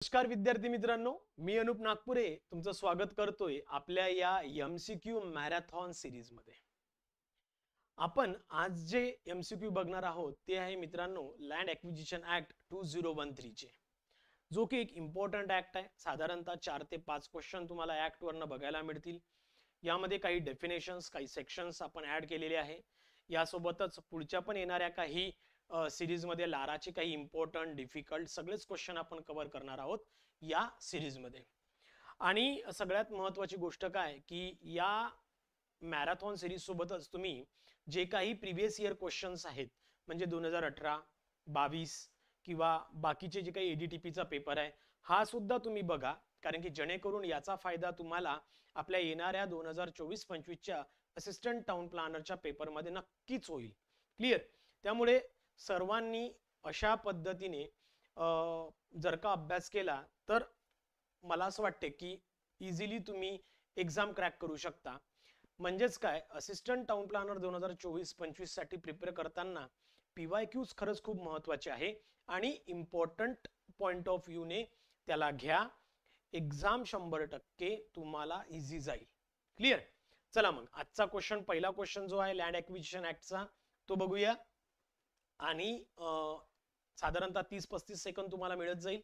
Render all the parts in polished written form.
नमस्कार विद्यार्थी मित्रांनो, मी अनुप नागपुरे तुमचं स्वागत करतोय आपल्या या MCQ मॅरेथॉन सिरीज मध्ये. आपण आज जे MCQ बघणार आहोत ते आहे मित्रांनो लँड ॲक्विजिशन ऍक्ट 2013 चे, जो की एक इम्पॉर्टंट ऍक्ट आहे. साधारणतः 4 ते 5 क्वेश्चन तुम्हाला ऍक्ट वरनं बघायला मिळतील. यामध्ये काही डेफिनेशन्स, काही सेक्शन्स आपण ऍड केलेले आहे. यासोबतच पुढच्या पण येणाऱ्या काही सिरीज मध्ये लाराचे काही इम्पॉर्टंट डिफिकल्ट सगळेच क्वेश्चन आपण कव्हर करणार आहोत या सिरीज मध्ये. आणि सगळ्यात महत्त्वाची गोष्ट काय की या मॅरेथॉन सिरीज सोबतच तुम्ही जे काही प्रिव्हियस इयर क्वेश्चन्स आहेत, म्हणजे 2018, 22 किंवा बाकीचे जे काही ADTPचा पेपर आहे हा सुद्धा तुम्ही बघा, कारण की जेणेकरून याचा फायदा तुम्हाला आपल्या येणाऱ्या 2024-25 च्या असिस्टंट टाउन प्लॅनरच्या पेपरमध्ये नक्कीच होईल. क्लिअर? त्यामुळे सर्वांनी अशा पद्धतीने जर का अभ्यास केला तर मला असं वाटते की इझिली तुम्ही एक्झाम क्रॅक करू शकता. म्हणजेच काय, असिस्टंट टाउन प्लॅनर 2024-25 साठी प्रिपेअर करताना PYQs खरंच खूप महत्त्वाचे आहे आणि इम्पॉर्टंट पॉइंट ऑफ व्ह्यू ने त्याला घ्या. एक्झाम 100% तुम्हाला इझी जाईल. क्लिअर? चला मग आजचा क्वेश्चन, पहिला क्वेश्चन जो आहे लँड ॲक्विजिशन ऍक्टचा तो बघूया. आणि साधारणतः 30-35 सेकंद तुम्हाला मिळत जाईल,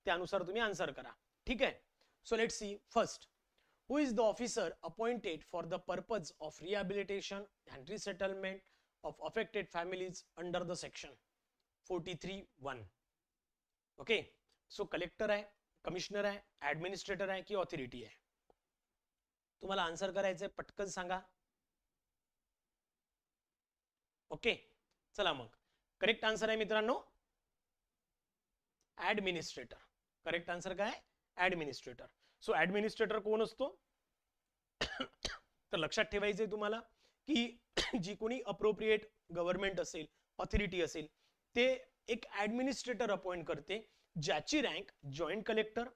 त्यानुसार तुम्ही आन्सर करा. ठीक आहे? So let's C. First, who is the officer appointed for the purpose of rehabilitation and resettlement of affected families under the section 43(1). Okay, so collector आहे, कमिशनर आहे, ऍडमिनिस्ट्रेटर आहे की ऑथॉरिटी आहे? तुम्हाला आन्सर करायचंय, पटकन सांगा. ओके, चला मग करेक्ट आन्सर आहे मित्रांनो ऍडमिनिस्ट्रेटर. करेक्ट आन्सर काय? ऍडमिनिस्ट्रेटर. सो ऍडमिनिस्ट्रेटर कोण असतो तर लक्षात ठेवायचंय तुम्हाला की जी कोणी अप्रोप्रिएट गव्हर्नमेंट असेल, ऑथॉरिटी असेल, ते एक ऍडमिनिस्ट्रेटर अपॉइंट करते ज्याची rank joint collector,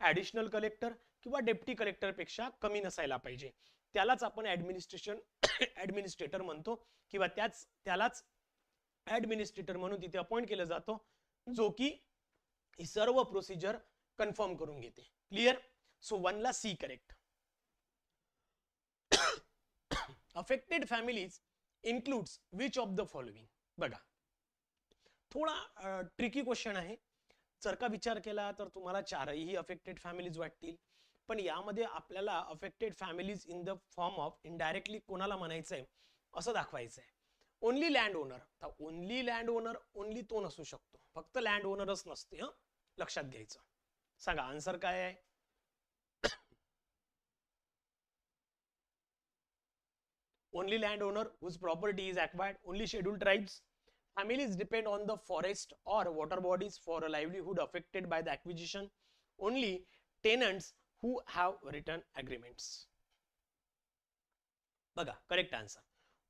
additional collector किंवा डेप्टी कलेक्टर पेक्षा कमी नसायला पाहिजे. त्यालाच आपण ऍडमिनिस्ट्रेटर म्हणतो किंवा त्यालाच ऍडमिनिस्ट्रेटर म्हणून तिथे अपॉइंट केलं जातो, जो की ही सर्व प्रोसिजर कन्फर्म करून घेते. क्लिअर? सो 1 ला C correct. Affected families includes which of the following? बघा, थोडा ट्रिकी क्वेश्चन आहे. जर का विचार केला तर तुम्हाला चारही अफेक्टेड फॅमिलीज वाटतील, पण यामध्ये आपल्याला affected families in the form of indirectly कोणाला म्हणायचंय असं दाखवायचंय. Only land owner. तर ओनली लँड ओनर ओनली तो नसू शकतो, फक्त लँड ओनरच नसते. लक्षात घ्यायचं. सांगा आन्सर काय आहे? only landowner whose property is acquired, only scheduled tribes, families depend on the forest or water bodies for a livelihood affected by the acquisition, only tenants who have written agreements. बघा, correct answer.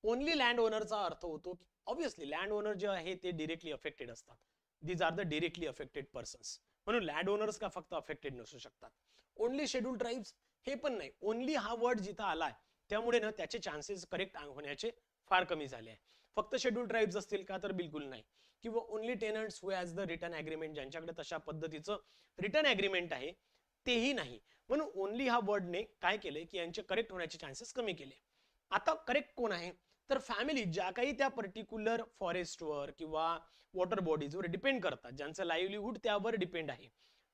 Only land ओनरचा अर्थ होतो की obviously land owner जे आहे ते directly affected असतात. These are the directly affected persons. म्हणून लँड ओनर्स का फक्त अफेक्टेड नसू शकतात. ओनली शेड्यूल ट्राइब्स हे पण नाही. ओनली हा वर्ड जिथं आलाय त्यामुळे ना त्याचे चान्सेस करेक्ट होण्याचे फार कमी झाले आहे. फक्त शेड्यूल ट्राइब्स असतील का तर बिलकुल नाही. किंवा only tenants who has the return agreement, ज्यांच्याकडे तशा पद्धतीचं रिटर्न ॲग्रीमेंट आहे तेही नाही. म्हणून ओनली हा वर्डने काय केले की यांचे करेक्ट होण्याचे चान्सेस कमी केले. आता करेक्ट कोण आहे तर फॅमिली ज्या काही त्या पर्टिक्युलर फॉरेस्टवर किंवा वॉटर बॉडीजवर डिपेंड करतात, ज्यांचं लाईव्हलीहूड त्यावर डिपेंड आहे,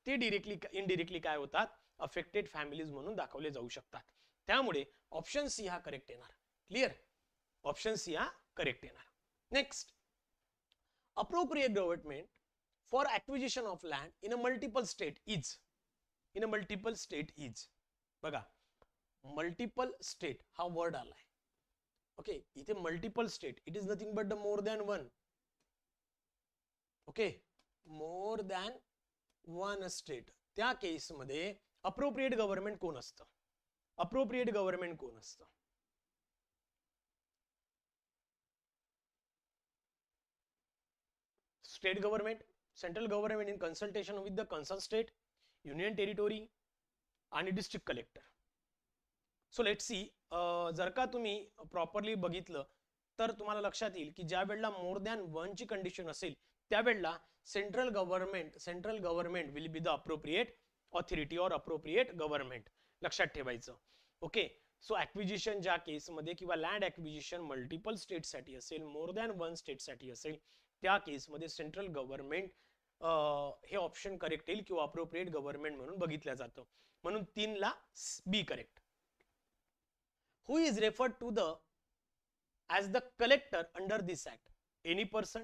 ते डिरेक्टली इनडिरेक्टली काय होतात, अफेक्टेड फॅमिलीज म्हणून दाखवले जाऊ शकतात. त्यामुळे ऑप्शन सी हा करेक्ट येणार. क्लिअर? ऑप्शन सी हा करेक्ट येणार. Next, appropriate government for acquisition of land in a multiple state is. In a multiple state is. बघा, मल्टिपल स्टेट हा वर्ड आलाय. ओके, इथे multiple state, it is nothing but the more than one. Okay, more than one state. त्या केसमध्ये appropriate government कोण असतं? Appropriate government कोण असतं? State government, central government in consultation with the concern state, union territory आणि district collector. So let's see. जर का तुम्ही प्रॉपरली बघितलं तर तुम्हाला लक्षात येईल की ज्या वेळेला मोर दॅन वन ची कंडिशन असेल त्यावेळेला central government will be the appropriate authority और अप्रोप्रिएट गव्हर्नमेंट, लक्षात ठेवायचं. ओके, सो ऍक्विजिशन ज्या केसमध्ये किंवा लँड ऍक्विजिशन मल्टिपल स्टेटसाठी असेल, मोर दॅन वन स्टेटसाठी असेल, त्या केसमध्ये सेंट्रल गव्हर्नमेंट हे ऑप्शन करेक्ट येईल किंवा अप्रोप्रिएट गव्हर्नमेंट म्हणून बघितलं जातं. म्हणून 3 ला B correct. Who is referred to the as the collector under this act? Any person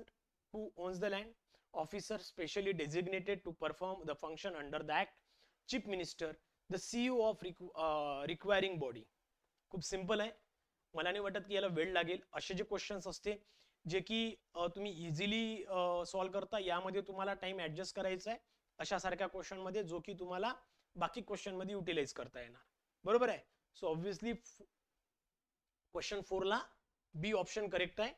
who owns the land, officer specially designated to perform the function under the act, chief minister, the CEO of requiring body. खूप simple आहे. मला नाही वाटत की याला वेळ लागेल. असे जे क्वेश्चन्स असते जे की तुम्ही इझिली सॉल्व्ह करता, यामध्ये तुम्हाला टाइम ऍडजस्ट करायचा आहे अशा सारख्या क्वेश्चन मध्ये, जो की तुम्हाला बाकी क्वेश्चन मध्ये युटिलाइज करता येणार. बरोबर आहे. सो ऑब्विसली क्वेश्चन 4 ला बी ऑप्शन करेक्ट आहे.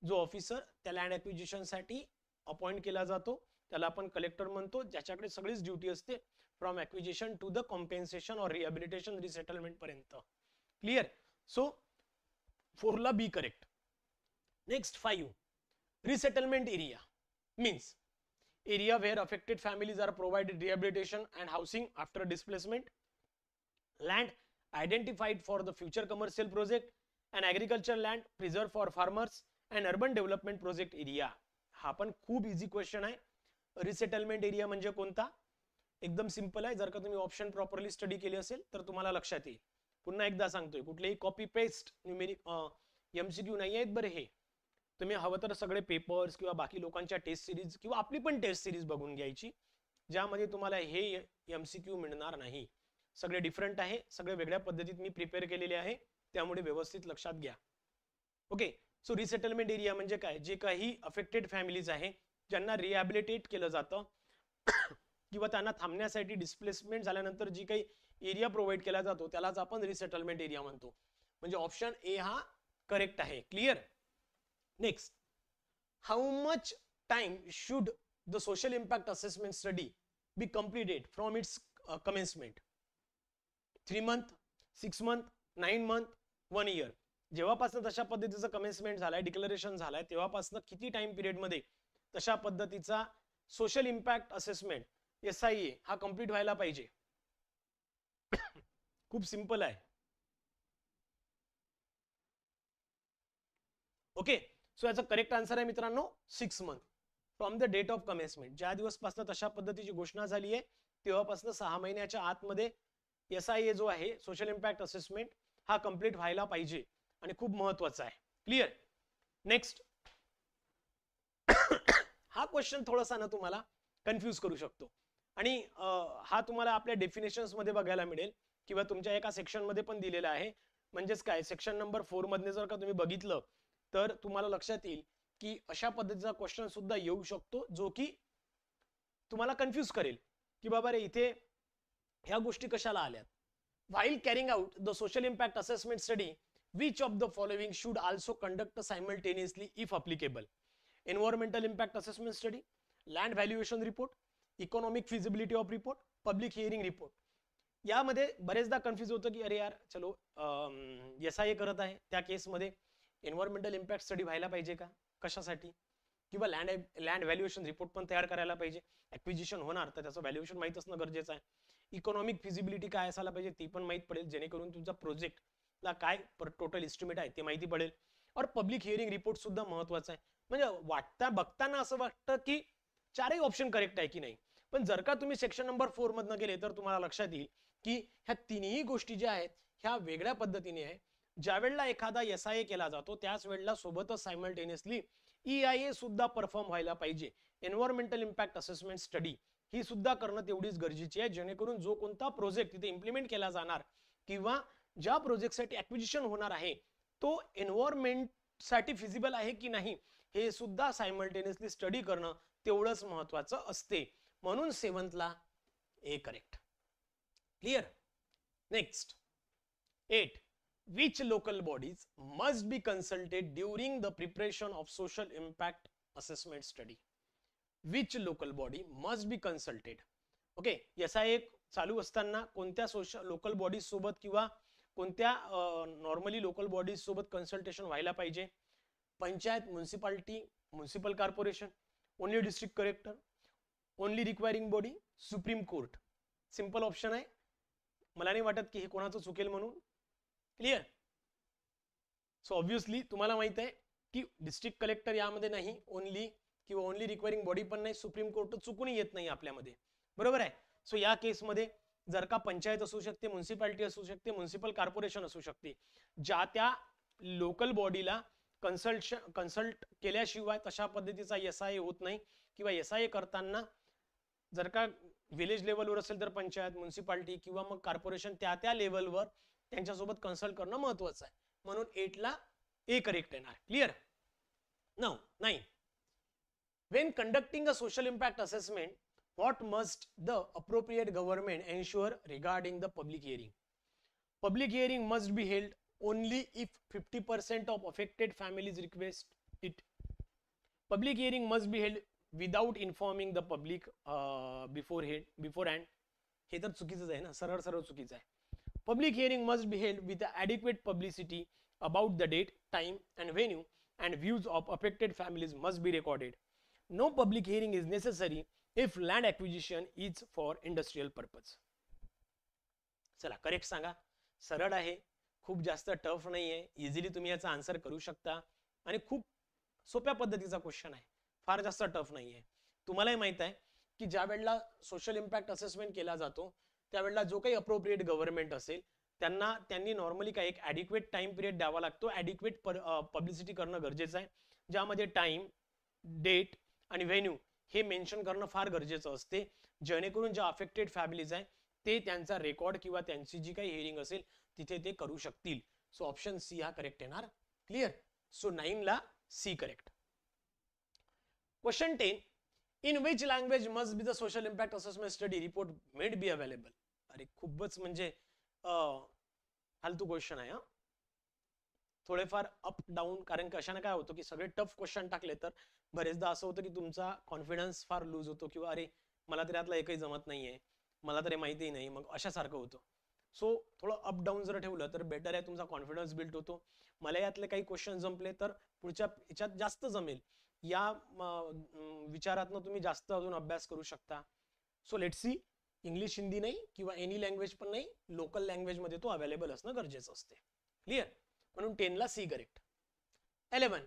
जो ऑफिसर त्या लँड ऍक्विजिशन साठी अपॉइंट केला जातो त्याला आपण कलेक्टर म्हणतो, ज्याच्याकडे सगळीच ड्युटी असते from acquisition to the compensation और रिहॅबिलिटेशन रिसेटलमेंट पर्यंत. क्लियर. सो 4 ला B correct. Next 5, resettlement area means area where affected families are provided rehabilitation and housing after displacement. Land identified for the future commercial project and agricultural land preserved for farmers and urban development project area. हा पण खूप easy question आहे. Resettlement area म्हणजे कोणता? एकदम simple आहे. जर का तुम्ही ऑप्शन प्रॉपरली स्टडी केली असेल तर तुम्हाला लक्षात येईल. पुन्हा एकदा सांगतोय, कुठलेही कॉपी पेस्ट न्यूमेरिक एमसीक्यू नाही आहेत बरं हे. तुम्ही हवं तर सगळे पेपर्स किंवा बाकी लोकांच्या टेस्ट सिरीज किंवा आपली पण टेस्ट सिरीज बघून घ्यायची, ज्यामध्ये तुम्हाला हे एमसीक्यू मिळणार नाही. सगळे डिफरंट आहे, सगळे वेगळ्या पद्धतीत मी प्रिपेअर केलेले आहे, त्यामुळे व्यवस्थित लक्षात घ्या. ओके. सो रिसेटलमेंट एरिया म्हणजे काय? जे काही अफेक्टेड फॅमिलीज आहे ज्यांना रिहॅबिलिटेट केलं जातं किंवा त्यांना थांबण्यासाठी डिस्प्लेसमेंट झाल्यानंतर जी काही एरिया प्रोव्हाइड केला जातो त्यालाच आपण रिसेटलमेंट एरिया म्हणतो. म्हणजे ऑप्शन ए हा करेक्ट आहे. Clear. Next, how much time should the social impact assessment study be completed from its commencement? 3 month, 6 month, 9 month, 1 year. जेव्हापासून तशा पद्धतीचा कमेन्समेंट झालाय, डिक्लेरेशन झालाय, तेव्हापासून किती टाइम पिरियड मध्ये तशा पद्धतीचा सोशल इम्पॅक्ट असेसमेंट SIA हा कंप्लीट व्हायला पाहिजे? खूप सिंपल आहे. ओके. सो याचा करेक्ट आन्सर आहे मित्रांनो 6 month from the date of commencement. ज्या दिवसपासून तशा पद्धतीची घोषणा झाली आहे तेव्हापासून 6 महिन्याच्या आतमध्ये SIA जो आहे सोशल इम्पॅक्ट असेसमेंट हा कंप्लीट व्हायला पाहिजे आणि खूप महत्वाचा आहे. क्लियर. नेक्स्ट, हा क्वेश्चन थोडासा ना तुम्हाला कन्फ्यूज करू शकतो आणि हा तुम्हाला आपल्या डेफिनेशन्स मध्ये बघायला मिळेल किंवा तुमच्या एका सेक्शन मध्ये पण दिलेला आहे. म्हणजेच काय, सेक्शन नंबर 4 मध्ये जर का तुम्ही बघितलं तर तुम्हाला लक्षात येईल की अशा पद्धतीचा क्वेश्चन सुद्धा येऊ शकतो जो की तुम्हाला कन्फ्यूज करेल की बाबा रे इथे ह्या गोष्टी कशाला आल्यात. While carrying out the social impact assessment study which of the following should also conduct simultaneously if applicable? Environmental impact assessment study, land valuation report, economic feasibility of report, public hearing report. यामध्ये बरेचदा confuse होतं की अरे यार चलो SIA करत आहे त्या केसमध्ये एन्व्हायरमेंटल इम्पॅक्ट स्टडी व्हायला पाहिजे का, कशासाठी? किंवा लँड व्हॅल्युएशन रिपोर्ट पण तयार करायला पाहिजे. ऍक्विजिशन होणार तर त्याचं व्हॅल्युएशन माहित असणं गरजेचं आहे. इकॉनॉमिक फिजिबिलिटी काय असायला पाहिजे ती पण माहित पडेल, जेणेकरून तुमचा प्रोजेक्टला काय टोटल एस्टिमेट आहे ते माहिती पडेल. और पब्लिक हिअरिंग रिपोर्ट सुद्धा महत्वाचा आहे. म्हणजे बघताना असं वाटतं की चारही ऑप्शन करेक्ट आहे की नाही, पण जर का तुम्ही सेक्शन नंबर 4 मधनं गेले तर तुम्हाला लक्षात येईल की ह्या तिन्ही गोष्टी ज्या आहेत ह्या वेगळ्या पद्धतीने आहे. ज्या वेळेला एखादा SIA केला जातो त्याच वेळेला सोबतच सायमल्टेनियसली EIA सुद्धा परफॉर्म व्हायला पाहिजे. एन्व्हायरमेंटल इम्पॅक्ट असेसमेंट स्टडी ही सुद्धा करणं तेवढीच गरजेची आहे, जेणेकरून जो कोणता प्रोजेक्ट तिथे इम्प्लिमेंट केला जाणार किंवा ज्या प्रोजेक्टसाठी ऍक्विजिशन होणार आहे तो एन्व्हायरमेंट साठी फिजिबल आहे की नाही हे सुद्धा सायमल्टेनियसली स्टडी करणं तेवढंच महत्वाचं असते. म्हणून 7th ला A correct. Clear. Next 8, which local bodies must be consulted during the preparation of social impact assessment study? Which local body must be consulted? Okay. SIA चालू असताना कोणत्या लोकल बॉडीज सोबत किंवा कोणत्या नॉर्मली लोकल बॉडीज सोबत consultation व्हायला पाहिजे? Panchayat, municipality, municipal corporation, only district collector, only requiring body, supreme court. Simple option आहे. मला नाही वाटत की हे कोणाचं चुकेल म्हणून. क्लिअर. सो ऑब्व्हियसली तुम्हाला माहित आहे की डिस्ट्रिक्ट कलेक्टर यामध्ये नाही, ओनली किंवा ओनली रिक्वायरिंग बॉडी पण नाही, सुप्रीम कोर्ट चुकूनही येत नाही आपल्यामध्ये. बरोबर आहे. सो या केसमध्ये जर का पंचायत असू शकते, म्युन्सिपालिटी असू शकते, म्युन्सिपल कॉर्पोरेशन असू शकते, ज्या त्या लोकल बॉडीला कन्सल्ट केल्याशिवाय तशा पद्धतीचा SIA होत नाही, किंवा SIA करताना जर का विलेज लेवलवर असेल तर पंचायत, म्युन्सिपालिटी किंवा मग कॉर्पोरेशन त्या लेवलवर त्यांच्यासोबत कन्सल्ट करणं महत्वाचं आहे. म्हणून 8 ला A करेक्ट येणार. Clear. Now 9. When conducting a social impact assessment, what must the appropriate government ensure regarding the public hearing? Public hearing must be held only if 50% of affected families request it. Public hearing must be held without informing the public beforehand. हे तर चुकीचं आहे ना, सरळ चुकीचं आहे. Public hearing must be held with adequate publicity about the date, time and venue, and views of affected families must be recorded. No public hearing is necessary if land acquisition is for industrial purpose. चला correct सांगा. सरळ आहे, खूप जास्त tough नाही आहे, easily तुम्ही याचा आन्सर करू शकता आणि खूप सोप्या पद्धतीचा क्वेश्चन आहे, फार जास्त टफ नाही आहे. तुम्हालाही माहित आहे की ज्या वेळेला सोशल इम्पॅक्ट असेसमेंट केला जातो त्यावेळेला जो काही अप्रोप्रिएट गव्हर्नमेंट असेल त्यांनी नॉर्मली काय एक ॲडिक्वेट टाइम पिरियड द्यावा लागतो, ॲडिक्वेट पब्लिसिटी करणं गरजेचं आहे, ज्यामध्ये टाइम, डेट आणि व्हेन्यू हे मेन्शन करणं फार गरजेचं असते, जेणेकरून ज्या अफेक्टेड फॅमिलीज आहे ते त्यांचा रेकॉर्ड किंवा त्यांची जी काही हिअरिंग असेल तिथे ते करू शकतील. सो ऑप्शन सी हा करेक्ट येणार. क्लिअर. सो 9 ला C correct. Question 10. In which language must be the social impact assessment study report made be available? अरे खूपच म्हणजे फालतू क्वेश्चन आहे. थोडेफार अप डाऊन, कारण कशाने काय होतं की सगळे टफ क्वेश्चन टाकले तर बरेचदा असं होतं की तुमचा कॉन्फिडन्स फार लूज होतो, किंवा अरे मला तर यातला एकही जमत नाहीये, मला तर माहिती नाही, मग अशासारखं होतं. सो थोडं अप डाऊन जर ठेवलं तर बेटर आहे, तुमचा कॉन्फिडन्स बिल्ड होतो. मला यातले काही क्वेश्चन जमले तर पुढच्या याच्यात जास्त जमेल, या विचारातनं तुम्ही जास्त अजून अभ्यास करू शकता. So let's C. English, Hindi नाही किंवा एनी लँग्वेज पण नाही, लोकल लँग्वेज मध्ये तो अवेलेबल असणं गरजेचं असते. क्लिअर. म्हणून 10 ला C correct. 11.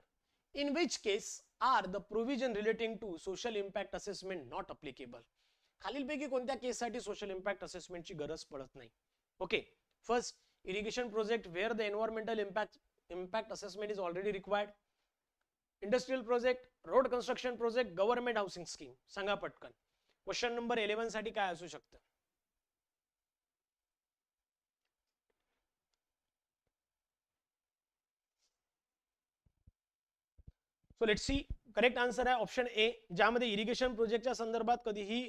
In which case are the provision relating to social impact assessment not applicable? खालीलपैकी कोणत्या केससाठी सोशल इम्पॅक्ट असेसमेंटची गरज पडत नाही? ओके. First, irrigation project where the environmental impact assessment is already required. Industrial project, road construction project, government housing scheme. सांगा पटकन. Question number 11 साठी काय असू शकतं? So let's see. Correct answer आहे ऑप्शन ए, ज्यामध्ये इरिगेशन प्रोजेक्टच्या संदर्भात कधीही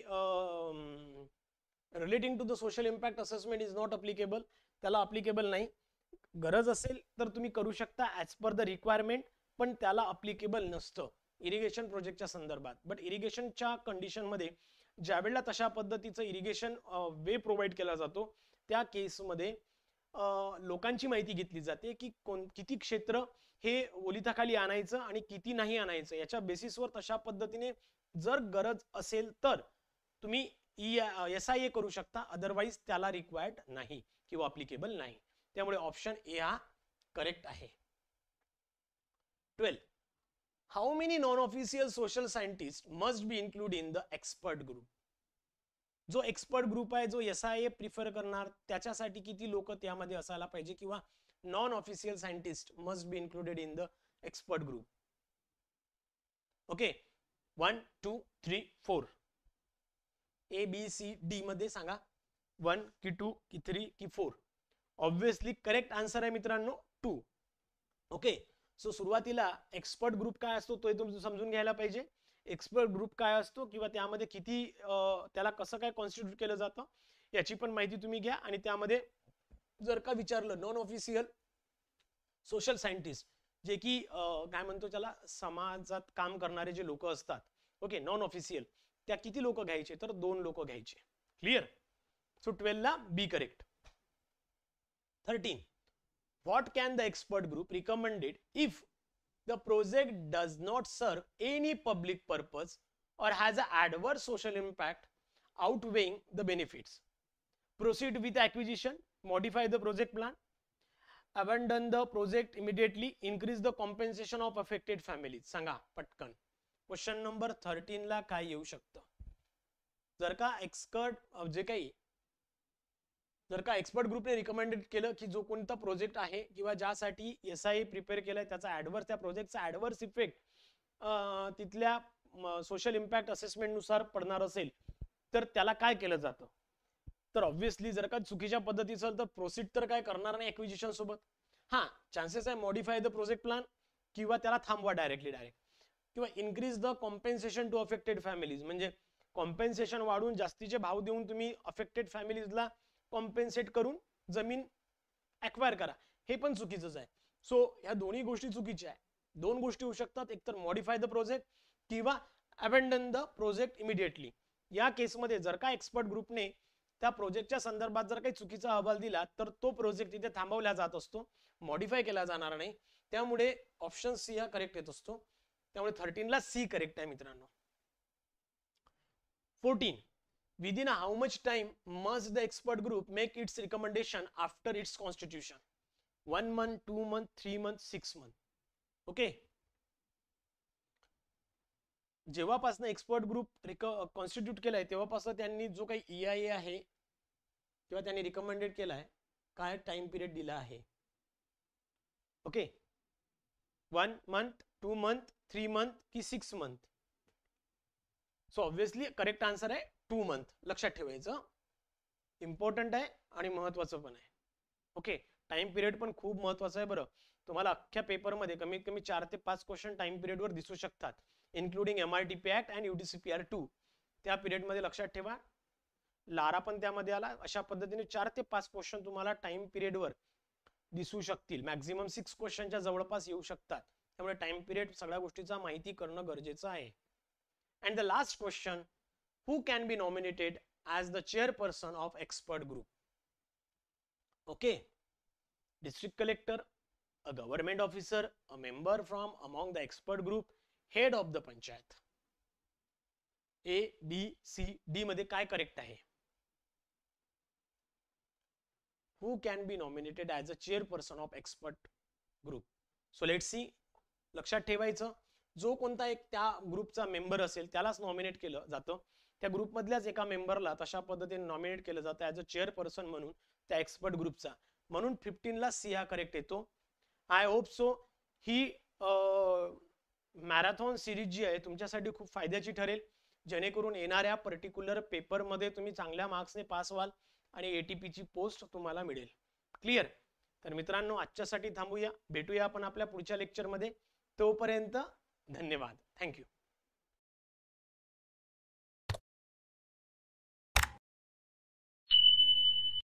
relating to the social impact assessment is not applicable, त्याला अप्लिकेबल नाही. गरज असेल तर तुम्ही करू शकता ऍज पर द रिक्वायरमेंट, पण त्याला अप्लिकेबल नसतं इरिगेशन प्रोजेक्टच्या संदर्भात. बट इरिगेशनच्या कंडिशन मध्ये ज्यावेळेला तशा पद्धतीचं इरिगेशन वे प्रोव्हाइड केला जातो त्या केसमध्ये लोकांची माहिती घेतली जाते की किती क्षेत्र हे ओलिताखाली आणायचं आणि किती नाही आणायचं, याच्या बेसिसवर तशा पद्धतीने जर गरज असेल तर तुम्ही SIA करू शकता, अदरवाईज त्याला रिक्वायर्ड नाही किंवा अप्लिकेबल नाही. त्यामुळे ऑप्शन ए हा करेक्ट आहे. 12. How many non official social scientist must be include in the expert group? जो एक्सपर्ट ग्रुप आहे, जो SIA प्रिफर करणार, त्याच्यासाठी किती लोक त्यामध्ये असायला पाहिजे, किंवा non official scientist must be included in the expert group? Okay. 1, 2, 3, 4. ABCD मध्ये सांगा. 1 की 2 की 3 की 4? ऑब्व्हियसली करेक्ट आन्सर आहे मित्रांनो 2. ओके. सो सुरुवातीला एक्सपर्ट ग्रुप काय असतो तो तुम्ही समजून घ्यायला पाहिजे. एक्सपर्ट ग्रुप काय असतो किंवा त्यामध्ये किती त्याला कसं काय कॉन्स्टिट्यूट केलं जातं याची पण माहिती तुम्ही घ्या. आणि त्यामध्ये जर का विचारलं नॉन ऑफिशियल सोशल सायंटिस्ट, जे की काय म्हणतो त्याला, समाजात काम करणारे जे लोक असतात, ओके, नॉन ऑफिशियल, त्या किती लोक घ्यायचे? तर 2 लोक घ्यायचे. क्लिअर. सो 12 ला B correct. 13. What can the expert group recommended if the project does not serve any public purpose or has an adverse social impact outweighing the benefits. Proceed with acquisition, modify the project plan, abandon the project immediately, increase the compensation of affected families. सांगा पटकन. Question number 13 ला काय येऊ शकतं? जर का expert ग्रुपने recommended केलं की जो कोणता प्रोजेक्ट आहे किंवा ज्यासाठी SI प्रिपेअर केलाय त्याचा ऍडव्हर्स, त्या प्रोजेक्टचा ऍडव्हर्स इफेक्ट तिथल्या सोशल इम्पॅक्ट असेसमेंट नुसार पडणार असेल तर त्याला काय केलं जातं? तर ऑब्व्हियसली जर का चुकीच्या पद्धतीचं असेल तर प्रोसीड तर काय करणार नाही ऍक्विजिशन सोबत. हा चान्सेस आहे मॉडिफाय द प्रोजेक्ट प्लॅन किंवा त्याला थांबवा डायरेक्ट किंवा increase the compensation to affected families, म्हणजे कॉम्पेन्सेशन वाढून जास्तीचे भाव देऊन तुम्ही अफेक्टेड फॅमिलीजला कॉम्पेन्सेट करून जमीन ॲक्वायर करा, हे पण चुकीचंच आहे. सो ह्या दोन्ही गोष्टी चुकीच्या आहे. दोन गोष्टी होऊ शकतात, एक तर मॉडिफाय द प्रोजेक्ट किंवा अबॅन्डन द प्रोजेक्ट इमिडिएटली. या केसमध्ये जर का एक्सपर्ट ग्रुपने त्या प्रोजेक्टच्या संदर्भात जर काही चुकीचा अहवाल दिला तर तो प्रोजेक्ट तिथे थांबवला जात असतो, मॉडिफाय केला जाणार नाही. त्यामुळे ऑप्शन सी हा करेक्ट येत असतो. त्यामुळे 13 ला सी करेक्ट आहे मित्रांनो. 14. Within how much time must the expert group make its recommendation after its constitution? 1 month, 2 month, 3 month, 6 month. Okay. जेव्हापासून एक्सपर्ट ग्रुप कॉन्स्टिट्यूट केलाय तेव्हापासून त्यांनी जो काही EIA आहे किंवा त्यांनी रिकमेंडेड केलाय काय टाइम पिरियड दिला आहे. ओके. 1 month, 2 month, 3 month की 6 month? So obviously correct answer आहे 2 month. लक्षात ठेवायचं, इम्पॉर्टंट आहे आणि महत्वाचं पण आहे. ओके. टाइम पिरियड पण खूप महत्वाचं आहे बरं. तुम्हाला अख्ख्या पेपरमध्ये कमीत कमी 4 ते 5 क्वेश्चन टाइम पिरियड वर दिसू शकतात, including MRTP act and UTCPR2. त्या पिरियड मध्ये लक्षात ठेवा. लारा पण त्यामध्ये आला. अशा पद्धतीने 4 ते 5 क्वेश्चन तुम्हाला टाइम पिरियड वर दिसू शकतील. मॅक्झिमम 6 क्वेश्चनच्या जवळपास येऊ शकतात. त्यामुळे टाइम पिरियड सगळ्या गोष्टीचा माहिती करणं गरजेचं आहे. And the last question, who can be nominated as the chairperson of expert group? Okay. District collector, a government officer, a member from among the expert group, head of the panchayat. A, B, C, D मध्ये काय correct आहे? Who can be nominated as a chairperson of expert group? So let's see. लक्षात ठेवायचं, जो कोणता एक त्या ग्रुपचा मेंबर असेल त्यालाच नॉमिनेट केलं जातं. त्या ग्रुप मधल्याच एका मेंबरला तशा पद्धतीने नॉमिनेट केलं जातं ऍज अ चेअरपर्सन म्हणून त्या एक्सपर्ट ग्रुपचा. म्हणून 15 ला सी हा करेक्ट येतो. आय होप सो ही मॅरेथॉन सिरीज जी आहे तुमच्यासाठी खूप फायद्याची ठरेल, जेणेकरून येणाऱ्या पर्टिक्युलर पेपर मध्ये तुम्ही चांगल्या मार्क्सने पास व्हाल आणि ATP ची पोस्ट तुम्हाला मिळेल. क्लिअर? तर मित्रांनो आजच्यासाठी थांबूया, भेटूया आपण आपल्या पुढच्या लेक्चर मध्ये. तोपर्यंत धन्यवाद. थँक्यू.